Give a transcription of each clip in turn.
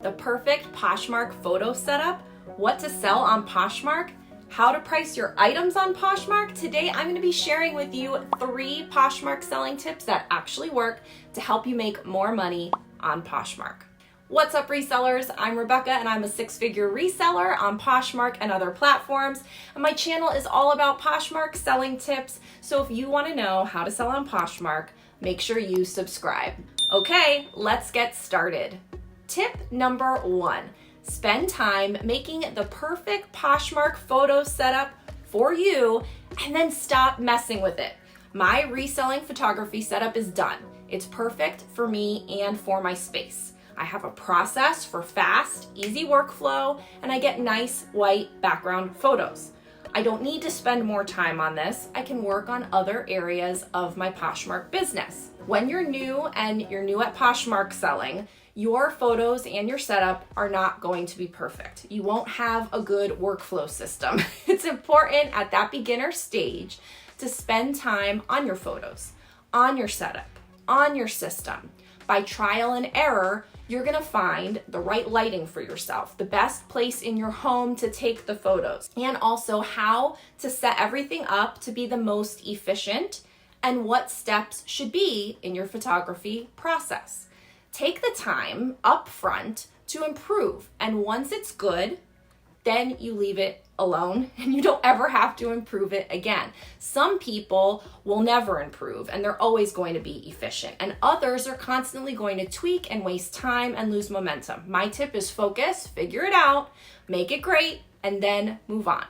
the perfect Poshmark photo setup, what to sell on Poshmark, how to price your items on Poshmark. Today, I'm going to be sharing with you 3 Poshmark selling tips that actually work to help you make more money on Poshmark. What's up, resellers? I'm Rebecca and I'm a 6-figure reseller on Poshmark and other platforms. And my channel is all about Poshmark selling tips. So if you want to know how to sell on Poshmark, make sure you subscribe. Okay, let's get started. Tip number 1, spend time making the perfect Poshmark photo setup for you and then stop messing with it. My reselling photography setup is done. It's perfect for me and for my space. I have a process for fast, easy workflow, and I get nice white background photos. I don't need to spend more time on this. I can work on other areas of my Poshmark business. When you're new and you're new at Poshmark selling, your photos and your setup are not going to be perfect. You won't have a good workflow system. It's important at that beginner stage to spend time on your photos, on your setup, on your system. By trial and error, you're gonna find the right lighting for yourself, the best place in your home to take the photos, and also how to set everything up to be the most efficient and what steps should be in your photography process. Take the time up front to improve, and once it's good, then you leave it alone and you don't ever have to improve it again. Some people will never improve and they're always going to be efficient, and others are constantly going to tweak and waste time and lose momentum. My tip is focus, figure it out, make it great, and then move on.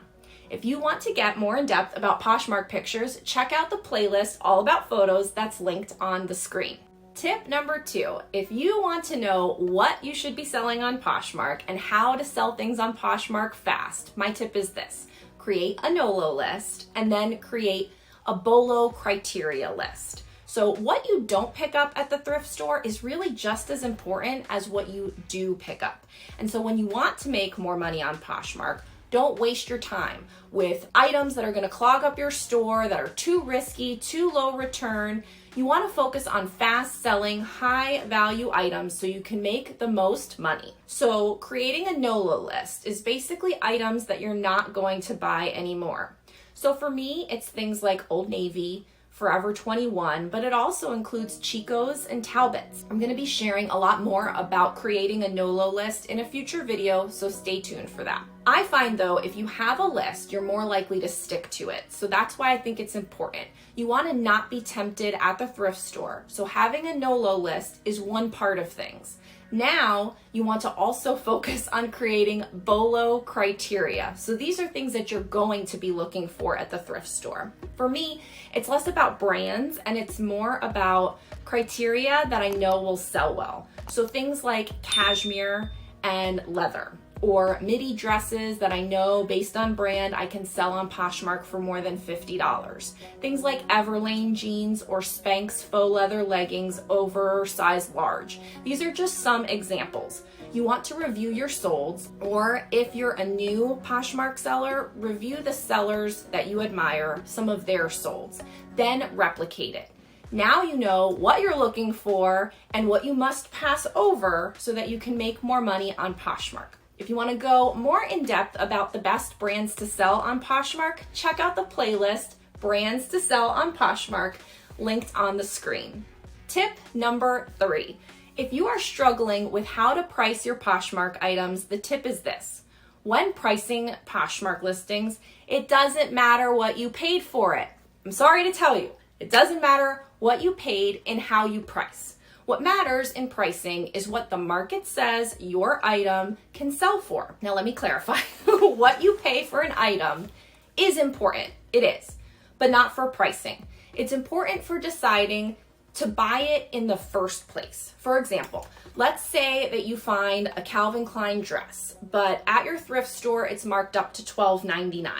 If you want to get more in depth about Poshmark pictures, check out the playlist all about photos that's linked on the screen. Tip number 2, if you want to know what you should be selling on Poshmark and how to sell things on Poshmark fast, my tip is this: create a NOLO list and then create a BOLO criteria list. So what you don't pick up at the thrift store is really just as important as what you do pick up. And so when you want to make more money on Poshmark, don't waste your time with items that are going to clog up your store, that are too risky, too low return. You want to focus on fast selling, high value items so you can make the most money. So creating a NOLO list is basically items that you're not going to buy anymore. So for me, it's things like Old Navy, Forever 21, but it also includes Chico's and Talbot's. I'm going to be sharing a lot more about creating a NOLO list in a future video, so stay tuned for that. I find though, if you have a list, you're more likely to stick to it. So that's why I think it's important. You want to not be tempted at the thrift store. So having a NOLO list is one part of things. Now you want to also focus on creating BOLO criteria. So these are things that you're going to be looking for at the thrift store. For me, it's less about brands and it's more about criteria that I know will sell well. So things like cashmere and leather, or midi dresses that I know based on brand I can sell on Poshmark for more than $50. Things like Everlane jeans or Spanx faux leather leggings oversized large. These are just some examples. You want to review your solds, or if you're a new Poshmark seller, review the sellers that you admire, some of their solds, then replicate it. Now you know what you're looking for and what you must pass over so that you can make more money on Poshmark. If you want to go more in depth about the best brands to sell on Poshmark, check out the playlist, Brands to Sell on Poshmark, linked on the screen. Tip number 3, if you are struggling with how to price your Poshmark items, the tip is this: when pricing Poshmark listings, it doesn't matter what you paid for it. I'm sorry to tell you, it doesn't matter what you paid and how you price. What matters in pricing is what the market says your item can sell for. Now let me clarify. What you pay for an item is important. It is, but not for pricing. It's important for deciding to buy it in the first place. For example, let's say that you find a Calvin Klein dress, but at your thrift store it's marked up to $12.99.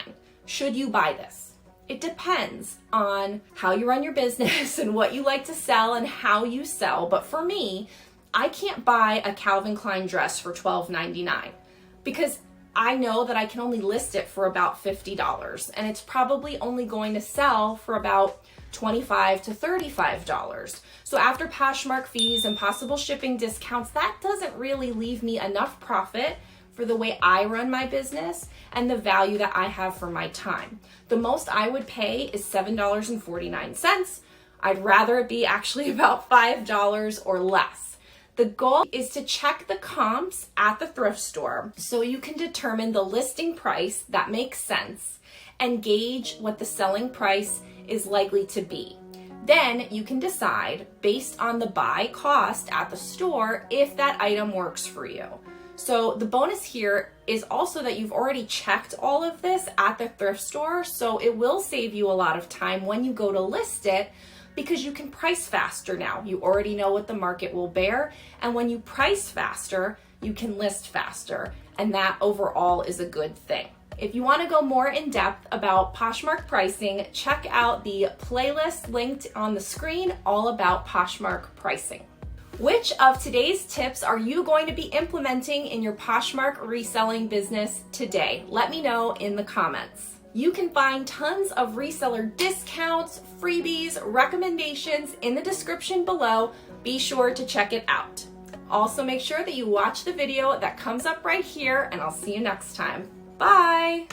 Should you buy this? It depends on how you run your business and what you like to sell and how you sell. But for me, I can't buy a Calvin Klein dress for $12.99 because I know that I can only list it for about $50 and it's probably only going to sell for about $25 to $35. So after Poshmark fees and possible shipping discounts, that doesn't really leave me enough profit for the way I run my business and the value that I have for my time. The most I would pay is $7.49. I'd rather it be actually about $5 or less. The goal is to check the comps at the thrift store so you can determine the listing price that makes sense and gauge what the selling price is likely to be. Then you can decide based on the buy cost at the store if that item works for you. So the bonus here is also that you've already checked all of this at the thrift store, so it will save you a lot of time when you go to list it because you can price faster now. You already know what the market will bear, and when you price faster, you can list faster, and that overall is a good thing. If you want to go more in depth about Poshmark pricing, check out the playlist linked on the screen all about Poshmark pricing. Which of today's tips are you going to be implementing in your Poshmark reselling business today? Let me know in the comments. You can find tons of reseller discounts, freebies, recommendations in the description below. Be sure to check it out. Also, make sure that you watch the video that comes up right here, and I'll see you next time. Bye!